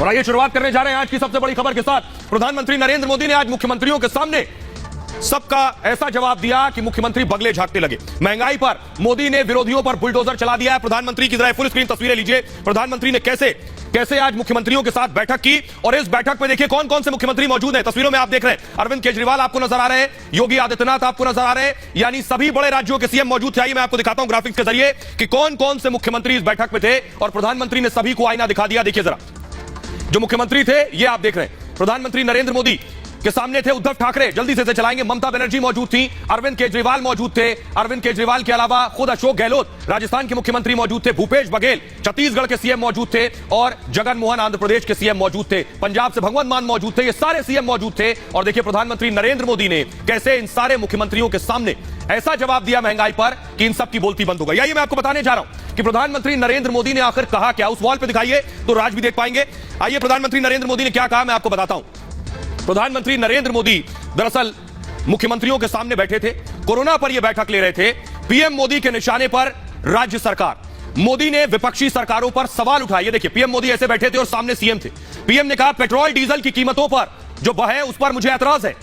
और आइए शुरुआत करने जा रहे हैं आज की सबसे बड़ी खबर के साथ। प्रधानमंत्री नरेंद्र मोदी ने आज मुख्यमंत्रियों के सामने सबका ऐसा जवाब दिया कि मुख्यमंत्री बगले झांकने लगे। महंगाई पर मोदी ने विरोधियों पर बुलडोजर चला दिया है। प्रधानमंत्री की जरा फुल स्क्रीन तस्वीरें लीजिए। प्रधानमंत्री ने कैसे आज मुख्यमंत्रियों के साथ बैठक की और इस बैठक में देखिए कौन कौन से मुख्यमंत्री मौजूद हैं। तस्वीरों में आप देख रहे हैं अरविंद केजरीवाल आपको नजर आ रहे हैं, योगी आदित्यनाथ आपको नजर आ रहे हैं, यानी सभी बड़े राज्यों के सीएम मौजूद थे। आइए मैं आपको दिखाता हूं ग्राफिक्स के जरिए कि कौन कौन से मुख्यमंत्री इस बैठक में थे और प्रधानमंत्री ने सभी को आईना दिखा दिया। देखिए जरा जो मुख्यमंत्री थे ये आप देख रहे हैं। प्रधानमंत्री नरेंद्र मोदी के सामने थे उद्धव ठाकरे, जल्दी से चलाएंगे। ममता बनर्जी मौजूद थी, अरविंद केजरीवाल मौजूद थे। अरविंद केजरीवाल के अलावा खुद अशोक गहलोत राजस्थान के मुख्यमंत्री मौजूद थे, भूपेश बघेल छत्तीसगढ़ के सीएम मौजूद थे और जगन मोहन आंध्र प्रदेश के सीएम मौजूद थे, पंजाब से भगवंत मान मौजूद थे। ये सारे सीएम मौजूद थे और देखिए प्रधानमंत्री नरेंद्र मोदी ने कैसे इन सारे मुख्यमंत्रियों के सामने ऐसा जवाब दिया महंगाई पर कि इन सब की बोलती बंद हो गई। आइए मैं आपको बताने जा रहा हूं कि प्रधानमंत्री नरेंद्र मोदी ने आखिर कहा क्या। उस वॉल पे दिखाइए तो राज भी देख पाएंगे। आइए प्रधानमंत्री नरेंद्र मोदी ने क्या कहा मैं आपको बताता हूं। प्रधानमंत्री नरेंद्र मोदी दरअसल मुख्यमंत्रियों के सामने बैठे थे, कोरोना पर यह बैठक ले रहे थे। पीएम मोदी के निशाने पर राज्य सरकार। मोदी ने विपक्षी सरकारों पर सवाल उठाए। ये देखिए पीएम मोदी ऐसे बैठे थे और सामने सीएम थे। पीएम ने कहा पेट्रोल डीजल की कीमतों पर जो बढ़े उस पर मुझे ऐतराज है।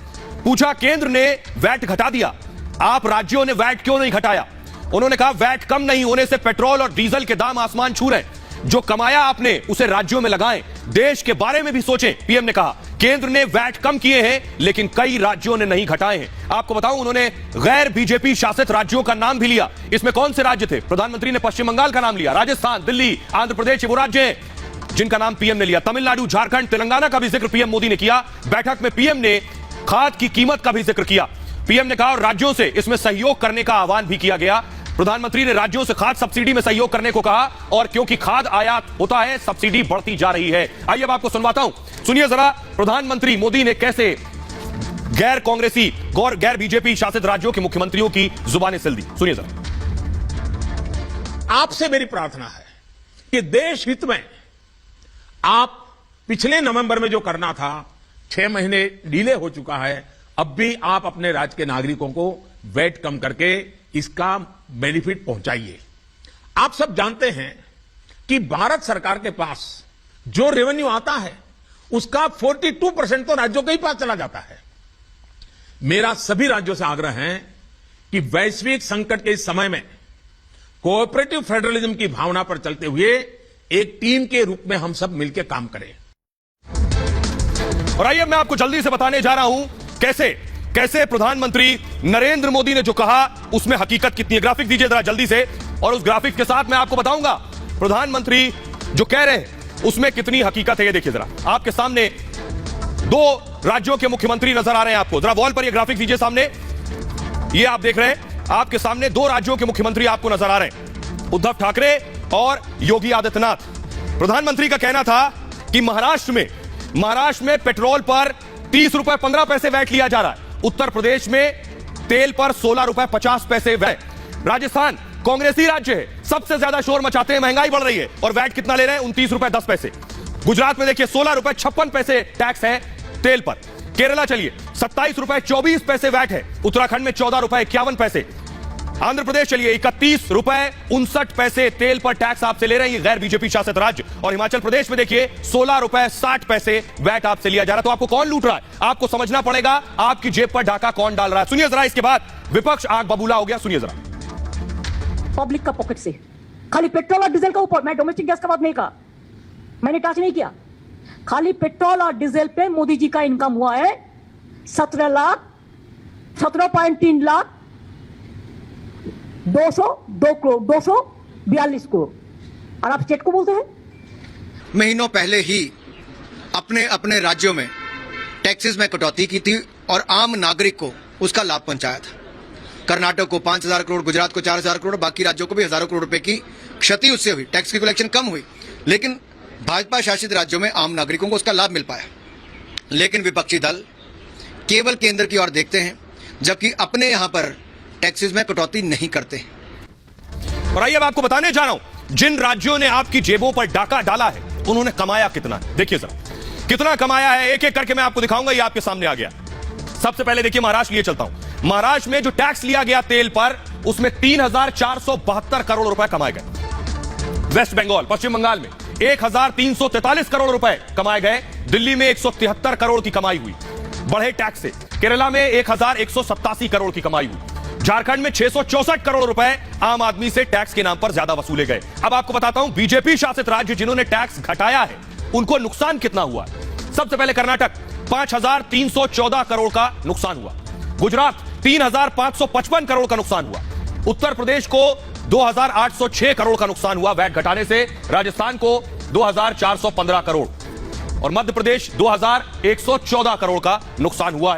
पूछा केंद्र ने वैट घटा दिया, आप राज्यों ने वैट क्यों नहीं घटाया। उन्होंने कहा वैट कम नहीं होने से पेट्रोल और डीजल के दाम आसमान छू रहे हैं। जो कमाया आपने उसे राज्यों में लगाएं, देश के बारे में भी सोचें। पीएम ने कहा केंद्र ने वैट कम किए हैं लेकिन कई राज्यों ने नहीं घटाए हैं। आपको बताऊं उन्होंने गैर बीजेपी शासित राज्यों का नाम भी लिया। इसमें कौन से राज्य थे? प्रधानमंत्री ने पश्चिम बंगाल का नाम लिया, राजस्थान, दिल्ली, आंध्र प्रदेश, वो राज्य हैं जिनका नाम पीएम ने लिया। तमिलनाडु, झारखंड, तेलंगाना का भी जिक्र पीएम मोदी ने किया। बैठक में पीएम ने खाद की कीमत का भी जिक्र किया। पीएम ने कहा और राज्यों से इसमें सहयोग करने का आह्वान भी किया गया। प्रधानमंत्री ने राज्यों से खाद सब्सिडी में सहयोग करने को कहा और क्योंकि खाद आयात होता है सब्सिडी बढ़ती जा रही है। आइए अब आपको सुनवाता हूं, सुनिए जरा प्रधानमंत्री मोदी ने कैसे गैर कांग्रेसी गैर बीजेपी शासित राज्यों के मुख्यमंत्रियों की जुबानें सिल दी। सुनिए जरा। आपसे मेरी प्रार्थना है कि देश हित में आप पिछले नवंबर में जो करना था 6 महीने डिले हो चुका है, अब भी आप अपने राज्य के नागरिकों को वैट कम करके इसका बेनिफिट पहुंचाइए। आप सब जानते हैं कि भारत सरकार के पास जो रेवेन्यू आता है उसका 42% तो राज्यों के ही पास चला जाता है। मेरा सभी राज्यों से आग्रह है कि वैश्विक संकट के इस समय में कोऑपरेटिव फेडरलिज्म की भावना पर चलते हुए एक टीम के रूप में हम सब मिलकर काम करें। और आइए मैं आपको जल्दी से बताने जा रहा हूं कैसे प्रधानमंत्री नरेंद्र मोदी ने जो कहा उसमें हकीकत कितनी है। ग्राफिक दीजिए जरा जल्दी से और उस ग्राफिक के साथ मैं आपको बताऊंगा प्रधानमंत्री जो कह रहे हैं उसमें कितनी हकीकत है। ये देखिए जरा आपके सामने 2 राज्यों के मुख्यमंत्री नजर आ रहे हैं आपको। जरा वॉल पर ये ग्राफिक दीजिए सामने, ये आप देख रहे हैं आपके सामने 2 राज्यों के मुख्यमंत्री आपको नजर आ रहे हैं, उद्धव ठाकरे और योगी आदित्यनाथ। प्रधानमंत्री का कहना था कि महाराष्ट्र में पेट्रोल पर 30 रुपए 15 पैसे वैट लिया जा रहा है। उत्तर प्रदेश में तेल पर 16 रुपए 50 पैसे वैट। राजस्थान कांग्रेसी राज्य है, सबसे ज्यादा शोर मचाते हैं, महंगाई बढ़ रही है और वैट कितना ले रहे हैं 29 रुपए 10 पैसे। गुजरात में देखिए 16 रुपए 56 पैसे टैक्स है तेल पर। केरला चलिए 27 रुपए 24 पैसे वैट है। उत्तराखंड में 14 रुपए 51 पैसे। आंध्र प्रदेश चलिए 31 रुपए 59 पैसे तेल पर टैक्स आपसे ले रहे हैं ये गैर बीजेपी शासित राज्य। और हिमाचल प्रदेश में देखिए 16 रुपए 60 पैसे वैट आपसे लिया जा रहा है। तो आपको कौन लूट रहा है आपको समझना पड़ेगा, आपकी जेब पर डाका कौन डाल रहा है। सुनिए जरा इसके बाद विपक्ष आग बबूला हो गया। सुनिए जरा। पब्लिक का पॉकेट से खाली पेट्रोल और डीजल का ऊपर, मैं डोमेस्टिक गैस का बात नहीं कहा, मैंने टच नहीं किया। खाली पेट्रोल और डीजल पे मोदी जी का इनकम हुआ है 17 लाख 17.3 लाख 202 करोड़ 242 करोड़ और आप स्टेट को बोलते हैं। महीनों पहले ही अपने अपने राज्यों में टैक्सेस में कटौती की थी और आम नागरिक को उसका लाभ पहुंचाया था। कर्नाटक को 5,000 करोड़, गुजरात को 4,000 करोड़, बाकी राज्यों को भी हजारों करोड़ रुपए की क्षति उससे हुई। टैक्स की कलेक्शन कम हुई लेकिन भाजपा शासित राज्यों में आम नागरिकों को उसका लाभ मिल पाया। लेकिन विपक्षी दल केवल केंद्र की ओर देखते हैं जबकि अपने यहां पर टैक्सेस में कटौती नहीं करते। और आइए अब आपको बताने जा रहा हूं जिन राज्यों ने आपकी जेबों पर डाका डाला है उन्होंने कमाया कितना है। देखिए जरा कितना कमाया है, एक एक करके मैं आपको दिखाऊंगा। ये आपके सामने आ गया। सबसे पहले देखिए महाराष्ट्र लिए चलता हूं। महाराष्ट्र में जो टैक्स लिया गया तेल पर उसमें 3,472 करोड़ रुपए कमाए गए। वेस्ट बंगाल पश्चिम बंगाल में 1343 करोड़ रुपए कमाए गए, दिल्ली में 173 करोड़ की कमाई हुई बढ़े टैक्स से, केरला में 1187 करोड़ की कमाई हुई, झारखंड में 664 करोड़ रुपए आम आदमी से टैक्स के नाम पर ज्यादा वसूले गए। अब आपको बताता हूं बीजेपी शासित राज्य जिन्होंने टैक्स घटाया है उनको नुकसान कितना हुआ। सबसे पहले कर्नाटक 5314 करोड़ का नुकसान हुआ, गुजरात 3555 करोड़ का नुकसान हुआ, उत्तर प्रदेश को 2806 करोड़ का नुकसान हुआ वैट घटाने से, राजस्थान को 2415 करोड़ और मध्य प्रदेश 2114 करोड़ का नुकसान हुआ है।